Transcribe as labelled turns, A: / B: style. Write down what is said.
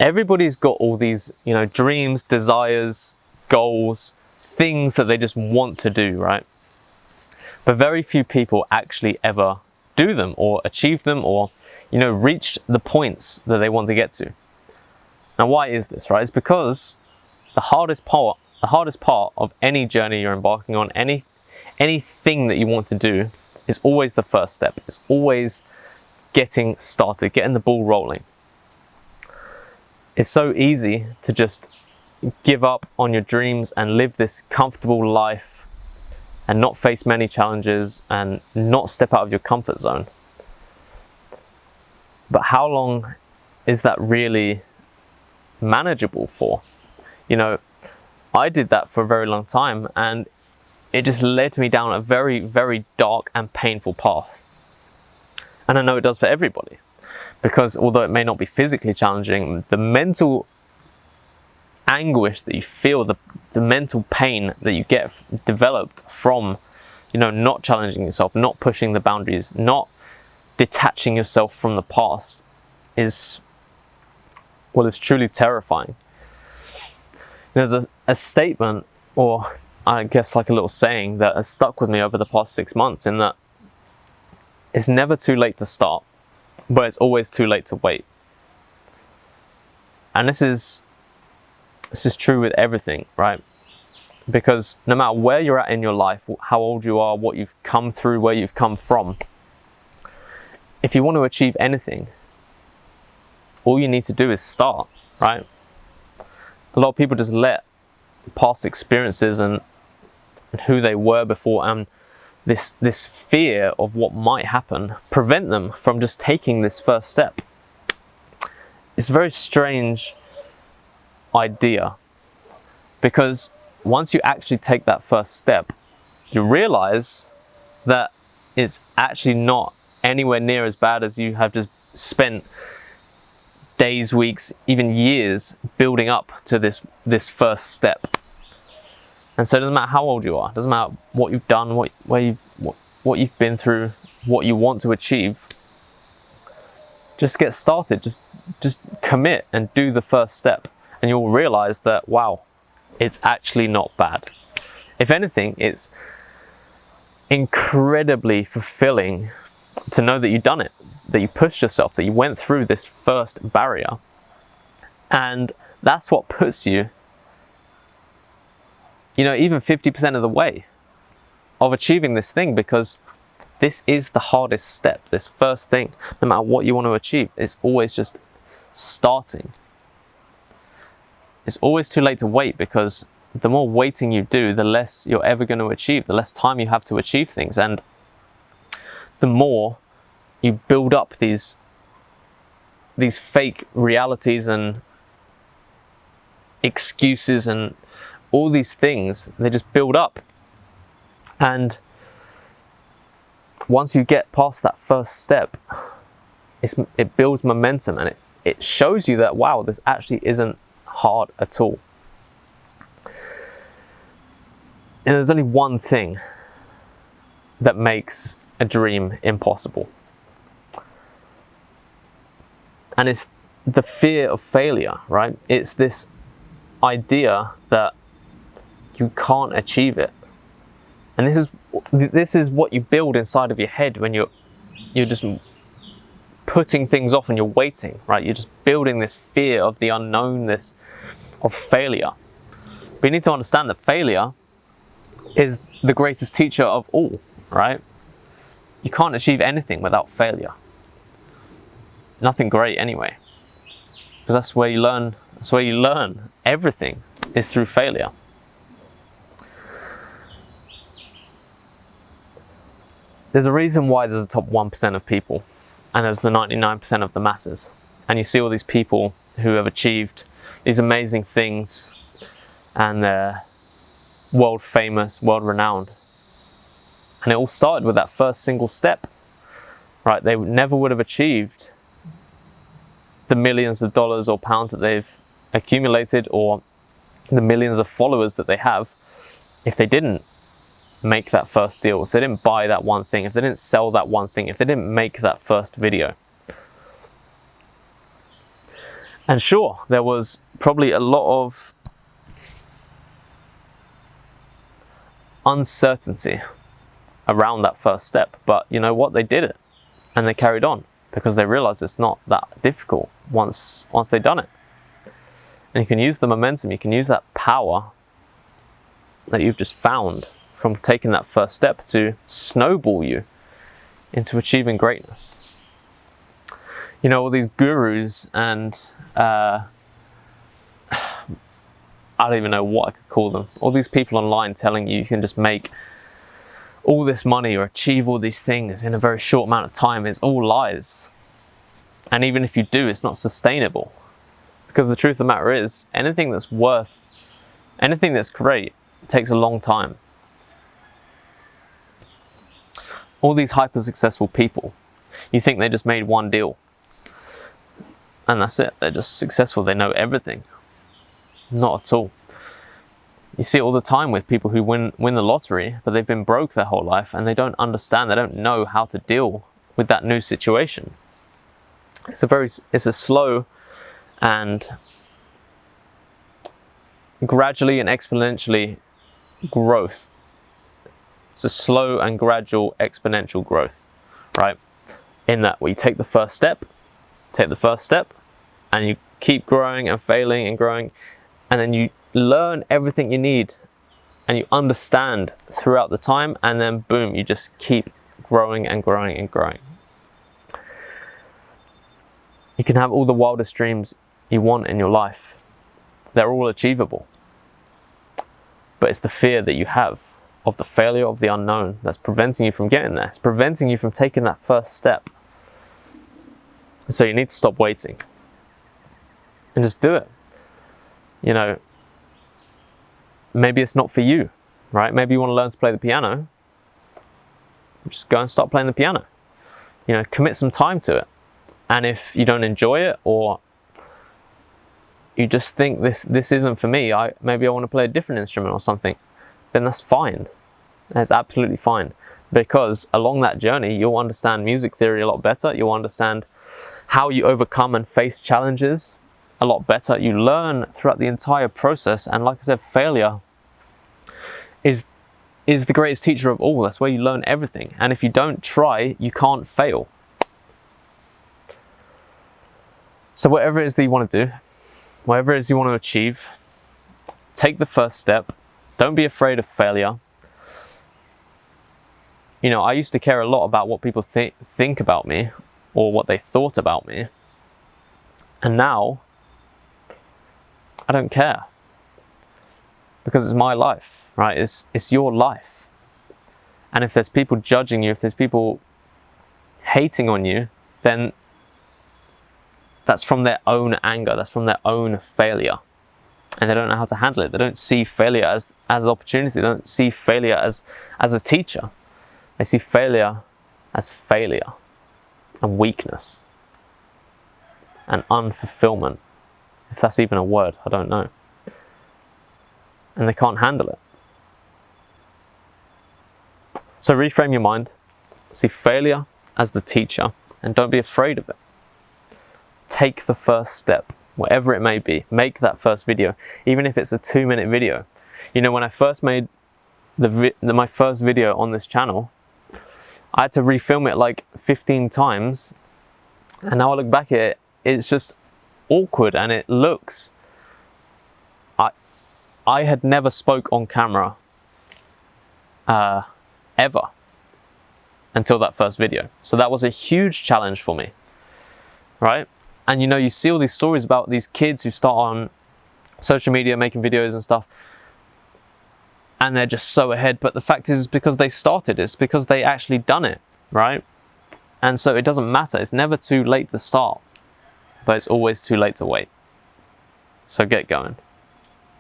A: Everybody's got all these, dreams, desires, goals, things that they just want to do, right? But very few people actually ever do them or achieve them or, reach the points that they want to get to. Now, why is this, right? It's because the hardest part of any journey you're embarking on, anything that you want to do, is always the first step. It's always getting started, getting the ball rolling. It's so easy to just give up on your dreams and live this comfortable life and not face many challenges and not step out of your comfort zone. But how long is that really manageable for? I did that for a very long time, and it just led me down a very, very dark and painful path. And I know it does for everybody, because although it may not be physically challenging, the mental anguish that you feel, the mental pain that you get developed from, not challenging yourself, not pushing the boundaries, not detaching yourself from the past is truly terrifying. There's a statement, or I guess like a little saying, that has stuck with me over the past 6 months, in that it's never too late to start, but it's always too late to wait. And this is true with everything, right? Because no matter where you're at in your life, how old you are, what you've come through, where you've come from, if you want to achieve anything, all you need to do is start, right? A lot of people just let past experiences and who they were before and this fear of what might happen prevent them from just taking this first step. It's a very strange idea, because once you actually take that first step, you realize that it's actually not anywhere near as bad as you have just spent days, weeks, even years building up to this first step. And so it doesn't matter how old you are, it doesn't matter what you've done, what you've been through, what you want to achieve. Just get started, just commit and do the first step, and you'll realize that, wow, it's actually not bad. If anything, it's incredibly fulfilling to know that you've done it, that you pushed yourself, that you went through this first barrier. And that's what puts you, even 50% of the way of achieving this thing, because this is the hardest step. This first thing, no matter what you want to achieve, is always just starting. It's always too late to wait, because the more waiting you do, the less you're ever going to achieve, the less time you have to achieve things, and the more you build up these fake realities and excuses and all these things. They just build up, and once you get past that first step, it builds momentum, and it shows you that, wow, this actually isn't hard at all. And there's only one thing that makes a dream impossible, and it's the fear of failure, right? It's this idea that you can't achieve it. And this is what you build inside of your head when you're just putting things off and you're waiting, right? You're just building this fear of the unknown, of failure. But you need to understand that failure is the greatest teacher of all, right? You can't achieve anything without failure. Nothing great anyway. Because that's where you learn. That's where you learn. Everything is through failure. There's a reason why there's a top 1% of people, and there's the 99% of the masses. And you see all these people who have achieved these amazing things, and they're world famous, world renowned. And it all started with that first single step, right? They never would have achieved the millions of dollars or pounds that they've accumulated, or the millions of followers that they have, if they didn't make that first deal, if they didn't buy that one thing, if they didn't sell that one thing, if they didn't make that first video. And sure, there was probably a lot of uncertainty around that first step, but you know what, they did it and they carried on because they realized it's not that difficult once they've done it. And you can use the momentum, you can use that power that you've just found from taking that first step to snowball you into achieving greatness. You know, all these gurus and I don't even know what I could call them, all these people online telling you can just make all this money or achieve all these things in a very short amount of time, is all lies. And even if you do, it's not sustainable. Because the truth of the matter is, anything that's great takes a long time. All these hyper successful people, you think they just made one deal and that's it, they're just successful, they know everything. Not at all. You see it all the time with people who win the lottery, but they've been broke their whole life and they don't understand, they don't know how to deal with that new situation. It's a slow and gradually and exponentially growth. It's a slow and gradual exponential growth, right? In that we take the first step, and you keep growing and failing and growing, and then you learn everything you need and you understand throughout the time, and then boom, you just keep growing and growing and growing. You can have all the wildest dreams you want in your life. They're all achievable. But it's the fear that you have of the failure, of the unknown, that's preventing you from getting there. It's preventing you from taking that first step. So you need to stop waiting and just do it. You know, maybe it's not for you, right? Maybe you want to learn to play the piano. Just go and start playing the piano. You know, commit some time to it. And if you don't enjoy it, or you just think this isn't for me, maybe I want to play a different instrument or something, then that's fine. That's absolutely fine. Because along that journey, you'll understand music theory a lot better. You'll understand how you overcome and face challenges a lot better. You learn throughout the entire process. And like I said, failure is the greatest teacher of all. That's where you learn everything. And if you don't try, you can't fail. So whatever it is that you want to do, whatever it is you want to achieve, take the first step. Don't be afraid of failure. You know, I used to care a lot about what people think about me or what they thought about me. And now, I don't care. Because it's my life, right? It's your life. And if there's people judging you, if there's people hating on you, then that's from their own anger, that's from their own failure. And they don't know how to handle it. They don't see failure as opportunity. They don't see failure as a teacher. They see failure as failure and weakness and unfulfillment. If that's even a word, I don't know. And they can't handle it. So reframe your mind. See failure as the teacher and don't be afraid of it. Take the first step, whatever it may be. Make that first video, even if it's a 2-minute video. You know, when I first made my first video on this channel, I had to refilm it like 15 times. And now I look back at it, it's just awkward and it looks... I had never spoke on camera ever until that first video. So that was a huge challenge for me, right? And you know, you see all these stories about these kids who start on social media making videos and stuff, and they're just so ahead. But the fact is, it's because they started, it's because they actually done it, right? And so it doesn't matter. It's never too late to start, but it's always too late to wait. So get going.